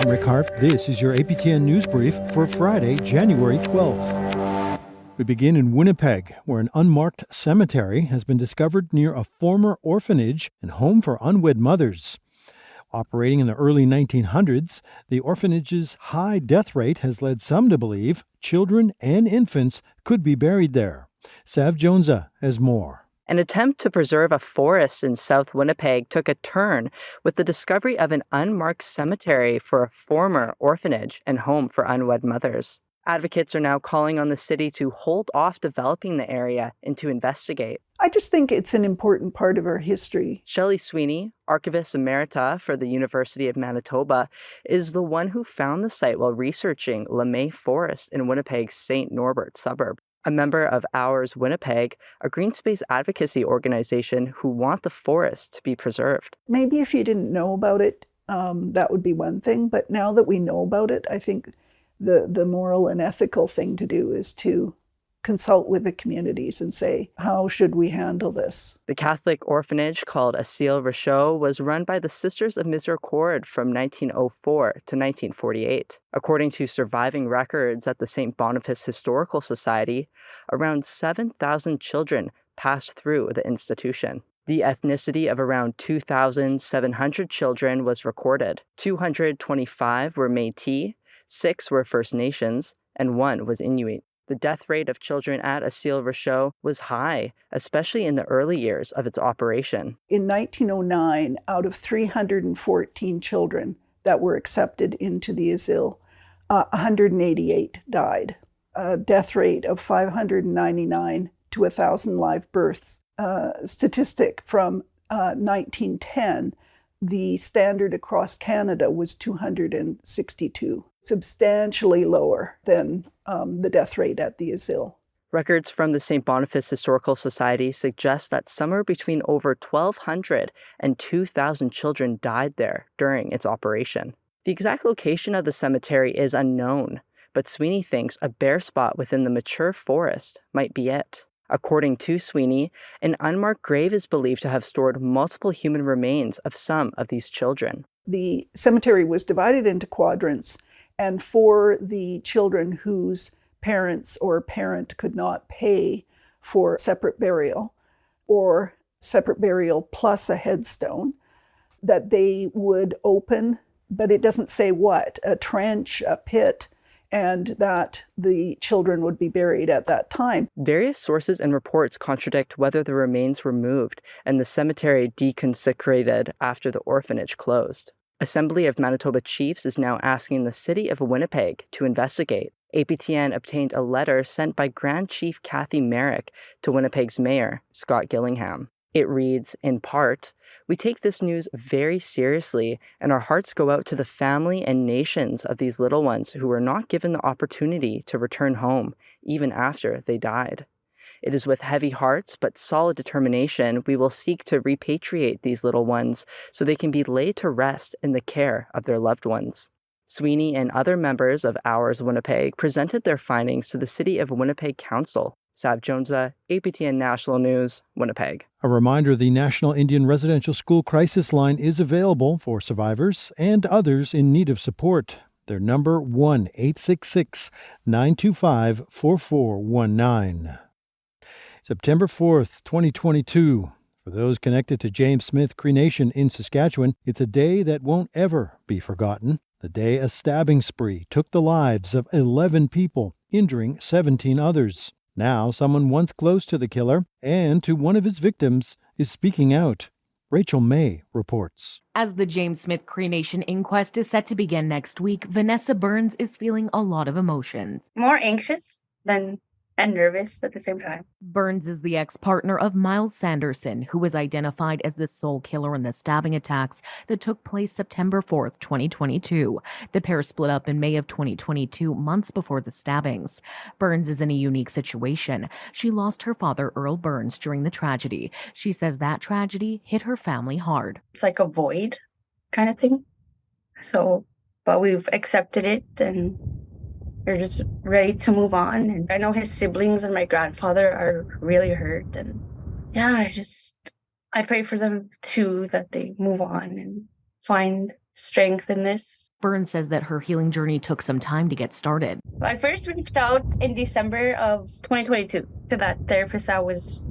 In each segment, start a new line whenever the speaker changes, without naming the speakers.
I'm Rick Harp. This is your APTN News Brief for Friday, January 12th. We begin in Winnipeg, where an unmarked cemetery has been discovered near a former orphanage and home for unwed mothers. Operating in the early 1900s, the orphanage's high death rate has led some to believe children and infants could be buried there. Sav Jonza has more.
An attempt to preserve a forest in South Winnipeg took a turn with the discovery of an unmarked cemetery for a former orphanage and home for unwed mothers. Advocates are now calling on the city to hold off developing the area and to investigate.
I just think it's an important part of our history.
Shelley Sweeney, Archivist Emerita for the University of Manitoba, is the one who found the site while researching LeMay Forest in Winnipeg's St. Norbert suburb. A member of Ours Winnipeg, a green space advocacy organization who want the forest to be preserved.
Maybe if you didn't know about it, that would be one thing. But now that we know about it, I think the moral and ethical thing to do is to consult with the communities and say, how should we handle this?
The Catholic orphanage called Asile Rochot was run by the Sisters of Miséricorde from 1904 to 1948. According to surviving records at the St. Boniface Historical Society, around 7,000 children passed through the institution. The ethnicity of around 2,700 children was recorded. 225 were Métis, 6 were First Nations, and 1 was Inuit. The death rate of children at Asile Rochot was high, especially in the early years of its operation.
In 1909, out of 314 children that were accepted into the asile, 188 died. A death rate of 599 to 1,000 live births. Statistic from 1910, the standard across Canada was 262, substantially lower than the death rate at the asile.
Records from the St. Boniface Historical Society suggest that somewhere between over 1,200 and 2,000 children died there during its operation. The exact location of the cemetery is unknown, but Sweeney thinks a bare spot within the mature forest might be it. According to Sweeney, an unmarked grave is believed to have stored multiple human remains of some of these children.
The cemetery was divided into quadrants, and for the children whose parents or parent could not pay for separate burial, or separate burial plus a headstone, that they would open, but it doesn't say what, a trench, a pit, and that the children would be buried at that time.
Various sources and reports contradict whether the remains were moved and the cemetery deconsecrated after the orphanage closed. Assembly of Manitoba Chiefs is now asking the city of Winnipeg to investigate. APTN obtained a letter sent by Grand Chief Kathy Merrick to Winnipeg's mayor, Scott Gillingham. It reads, in part, "We take this news very seriously, and our hearts go out to the family and nations of these little ones who were not given the opportunity to return home, even after they died. It is with heavy hearts but solid determination we will seek to repatriate these little ones so they can be laid to rest in the care of their loved ones." Sweeney and other members of Ours Winnipeg presented their findings to the City of Winnipeg Council. Sav Jonza, APTN National News, Winnipeg.
A reminder, the National Indian Residential School Crisis Line is available for survivors and others in need of support. Their number 1-866-925-4419. September 4th, 2022. For those connected to James Smith Cree Nation in Saskatchewan, it's a day that won't ever be forgotten. The day a stabbing spree took the lives of 11 people, injuring 17 others. Now, someone once close to the killer and to one of his victims is speaking out. Rachel May reports.
As the James Smith Cree Nation inquest is set to begin next week, Vanessa Burns is feeling a lot of emotions.
More anxious and nervous at the same time.
Burns is the ex-partner of Miles Sanderson, who was identified as the sole killer in the stabbing attacks that took place September 4th, 2022. The pair split up in May of 2022, months before the stabbings. Burns is in a unique situation. She lost her father, Earl Burns, during the tragedy. She says that tragedy hit her family hard.
It's like a void kind of thing. But we've accepted it and we're just ready to move on. And I know his siblings and my grandfather are really hurt. And yeah, I pray for them too, that they move on and find strength in this.
Burns says that her healing journey took some time to get started.
I first reached out in December of 2022 to that therapist that was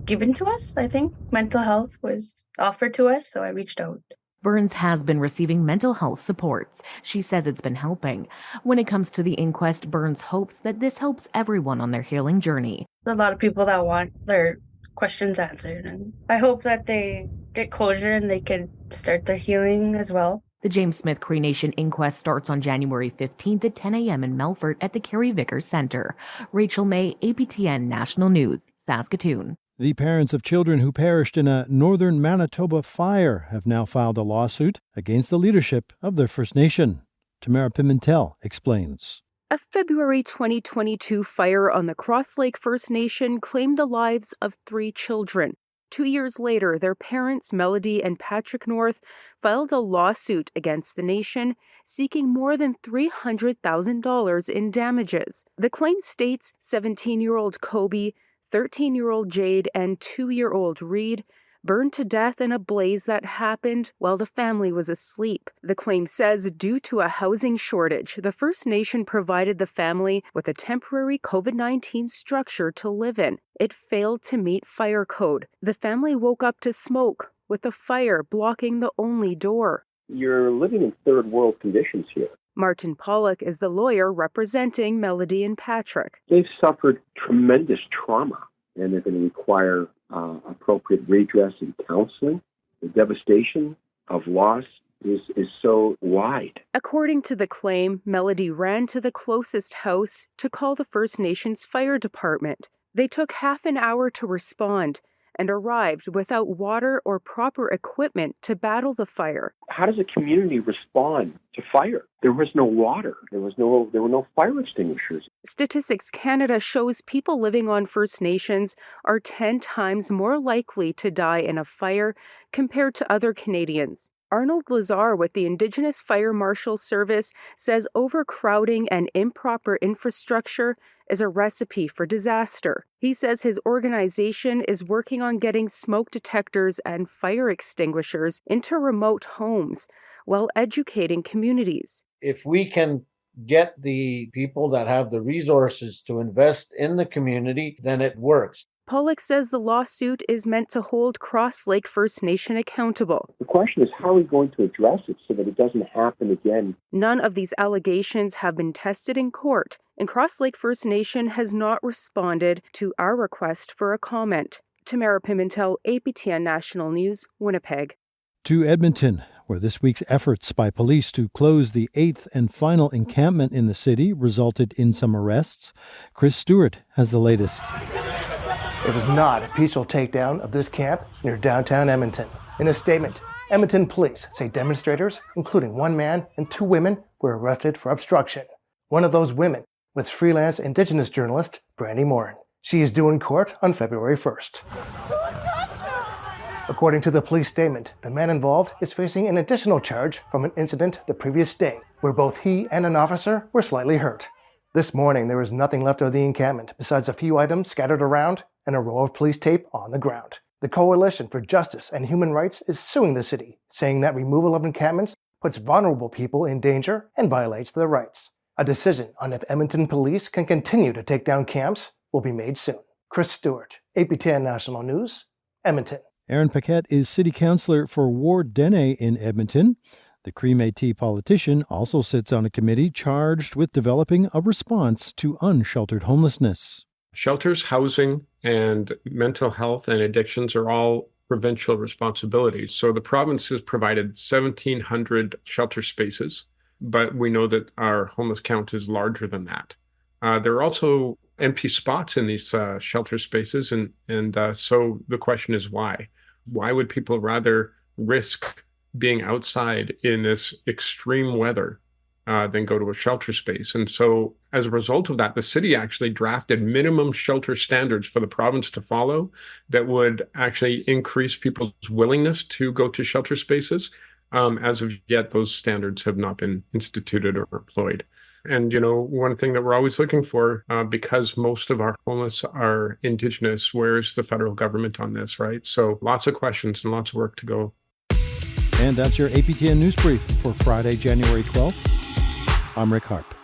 given to us. I think mental health was offered to us, so I reached out.
Burns has been receiving mental health supports. She says it's been helping. When it comes to the inquest, Burns hopes that this helps everyone on their healing journey.
There's a lot of people that want their questions answered, and I hope that they get closure and they can start their healing as well.
The James Smith Cree Nation inquest starts on January 15th at 10 a.m. in Melfort at the Carrie Vickers Center. Rachel May, APTN National News, Saskatoon.
The parents of children who perished in a northern Manitoba fire have now filed a lawsuit against the leadership of their First Nation. Tamara Pimentel explains.
A February 2022 fire on the Cross Lake First Nation claimed the lives of 3 children. 2 years later, their parents, Melody and Patrick North, filed a lawsuit against the nation, seeking more than $300,000 in damages. The claim states 17-year-old Kobe, 13-year-old Jade, and 2-year-old Reed burned to death in a blaze that happened while the family was asleep. The claim says due to a housing shortage, the First Nation provided the family with a temporary COVID-19 structure to live in. It failed to meet fire code. The family woke up to smoke, with the fire blocking the only door.
You're living in third world conditions here.
Martin Pollock is the lawyer representing Melody and Patrick.
They've suffered tremendous trauma, and they're going to require appropriate redress and counseling. The devastation of loss is so wide.
According to the claim, Melody ran to the closest house to call the First Nations fire department. They took half an hour to respond and arrived without water or proper equipment to battle the fire.
How does a community respond to fire? There was no water. There were no fire extinguishers.
Statistics Canada shows people living on First Nations are 10 times more likely to die in a fire compared to other Canadians. Arnold Lazar with the Indigenous Fire Marshal Service says overcrowding and improper infrastructure is a recipe for disaster. He says his organization is working on getting smoke detectors and fire extinguishers into remote homes while educating communities.
If we can get the people that have the resources to invest in the community, then it works.
Pollock says the lawsuit is meant to hold Cross Lake First Nation accountable.
The question is, how are we going to address it so that it doesn't happen again?
None of these allegations have been tested in court, and Cross Lake First Nation has not responded to our request for a comment. Tamara Pimentel, APTN National News, Winnipeg.
To Edmonton, where this week's efforts by police to close the 8th and final encampment in the city resulted in some arrests. Chris Stewart has the latest.
It was not a peaceful takedown of this camp near downtown Edmonton. In a statement, Edmonton police say demonstrators, including 1 man and 2 women, were arrested for obstruction. One of those women was freelance Indigenous journalist Brandy Morin. She is due in court on February 1st. According to the police statement, the man involved is facing an additional charge from an incident the previous day, where both he and an officer were slightly hurt. This morning, there was nothing left of the encampment besides a few items scattered around and a roll of police tape on the ground. The Coalition for Justice and Human Rights is suing the city, saying that removal of encampments puts vulnerable people in danger and violates their rights. A decision on if Edmonton police can continue to take down camps will be made soon. Chris Stewart, APTN National News, Edmonton.
Aaron Paquette is city councillor for Ward Dene in Edmonton. The Cree Métis politician also sits on a committee charged with developing a response to unsheltered homelessness.
Shelters, housing, and mental health and addictions are all provincial responsibilities. So the province has provided 1,700 shelter spaces, but we know that our homeless count is larger than that. There are also empty spots in these shelter spaces, and so the question is why? Why would people rather risk being outside in this extreme weather than go to a shelter space? And so as a result of that, the city actually drafted minimum shelter standards for the province to follow that would actually increase people's willingness to go to shelter spaces. As of yet, those standards have not been instituted or employed. And, you know, one thing that we're always looking for, because most of our homeless are Indigenous, where is the federal government on this, right? So lots of questions and lots of work to go.
And that's your APTN News Brief for Friday, January 12th. I'm Rick Harp.